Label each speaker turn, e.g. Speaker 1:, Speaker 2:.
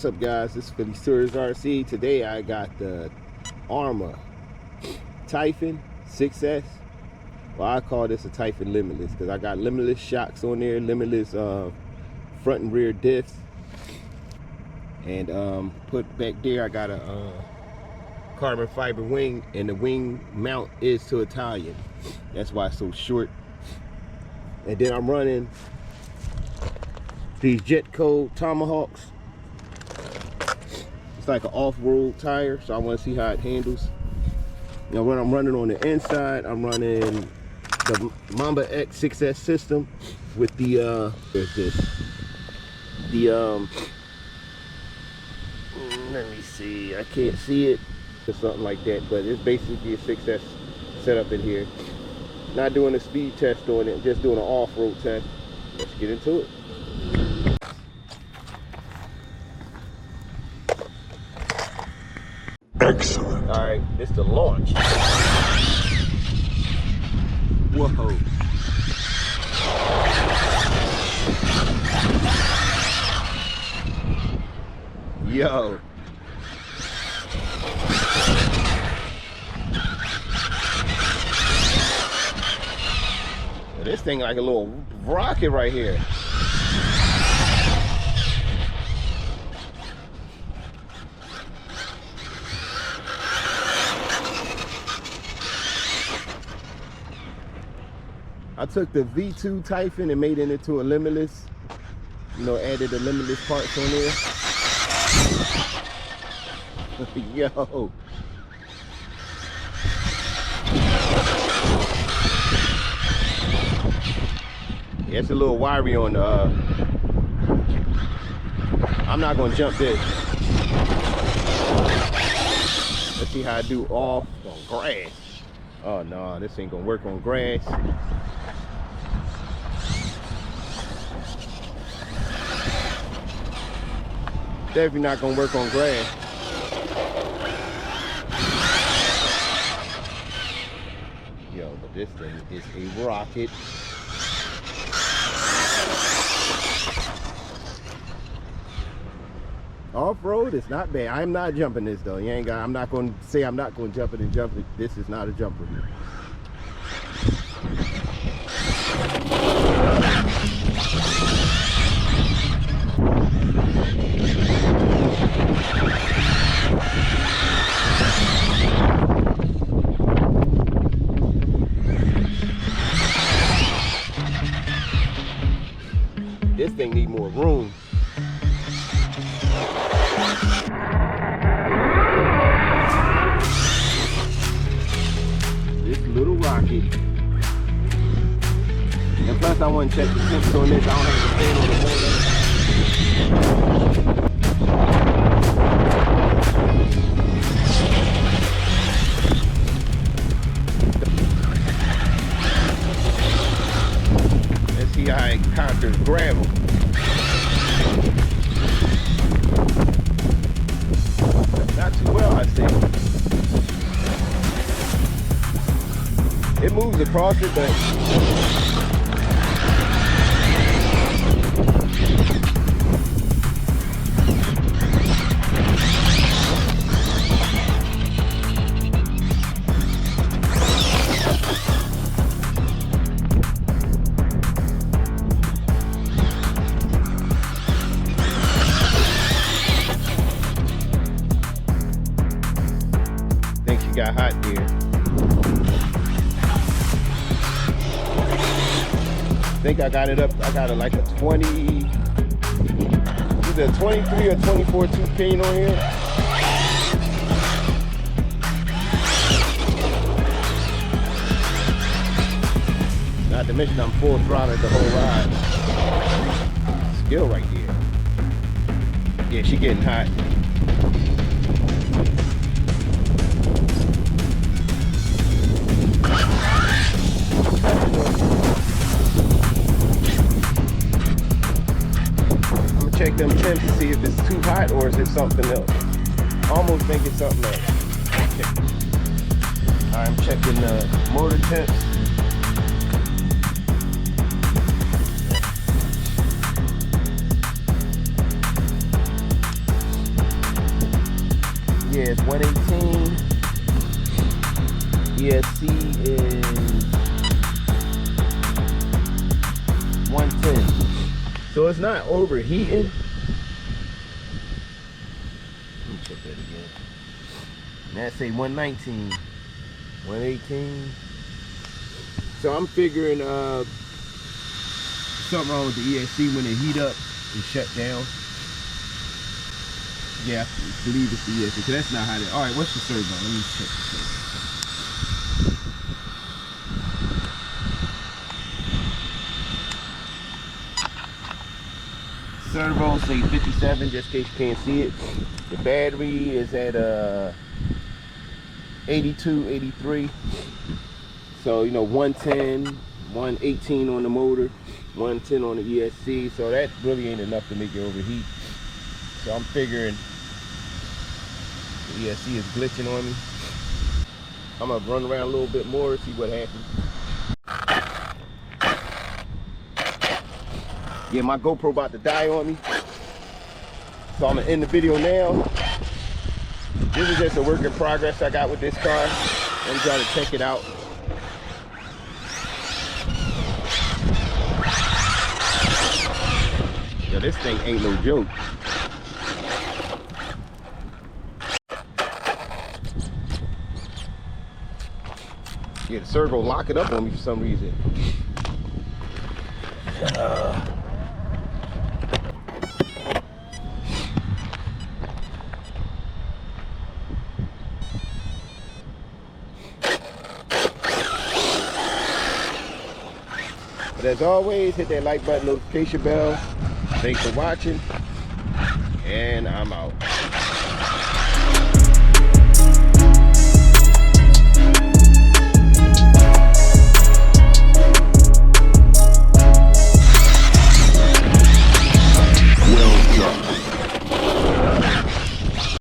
Speaker 1: What's up, guys? This is Phillyswords RC. Today I got the ARRMA Typhon 6S. Well, I call this a Typhon Limitless because I got Limitless shocks on there, Limitless front and rear diffs, and put back there I got a carbon fiber wing, and the wing mount is to Italian. That's why it's so short. And then I'm running these Jetkos Tomahawks. It's like an off-road tire, so I want to see how it handles. Now, when I'm running on the inside, I'm running the Mamba X 6S system with the there's this, let me see, I can't see it, or something like that, but it's basically a 6S setup in here. Not doing a speed test on it, just doing an off-road test. Let's get into it.
Speaker 2: Excellent.
Speaker 1: All right, this is the launch. Whoa. Yo. This thing like a little rocket right here. I took the V2 Typhon and made it into a Limitless. You know, added the Limitless parts on there. Yo. Yeah, it's a little wiry on the, I'm not gonna jump this. Let's see how I do off on grass. Oh no, this ain't gonna work on grass. Definitely not gonna work on grass. Yo, but this thing is a rocket. Off-road is not bad. I'm not jumping this though. You ain't got, I'm not gonna say I'm not gonna jump it and jump it. This is not a jumper. This thing need more room. This little rocket. And plus I want to check the temps on this. I don't have to stand on the motor. Let's see how it conquers gravel. Not too well, I think. It moves across it, but got hot here. I think I got it up, I got it like a 20, either a 23 or 24 tooth pin on here. Not to mention I'm full throttle the whole ride. Skill right there. Yeah, she getting hot. Check them temps to see if it's too hot or is it something else. I almost think it's something else. Okay. I'm checking the motor temps. Yeah, it's 118. ESC is 110. So it's not overheating. Let me check that again. And that say 119, 118. So I'm figuring something wrong with the ESC when it heat up and shut down. Yeah, I believe it's the ESC, because that's not how they. All right, what's the servo? Let me check the servo. Servo say 57, just in case you can't see it. The battery is at 82, 83. So, you know, 110, 118 on the motor, 110 on the ESC. So that really ain't enough to make it overheat. So I'm figuring the ESC is glitching on me. I'm gonna run around a little bit more, see what happens. Yeah, my GoPro about to die on me. So I'm gonna end the video now. This is just a work in progress I got with this car. I'm trying to check it out. Yeah, this thing ain't no joke. Yeah, the servo lock it up on me for some reason. But as always, hit that like button, notification bell. Thanks for watching, and I'm out.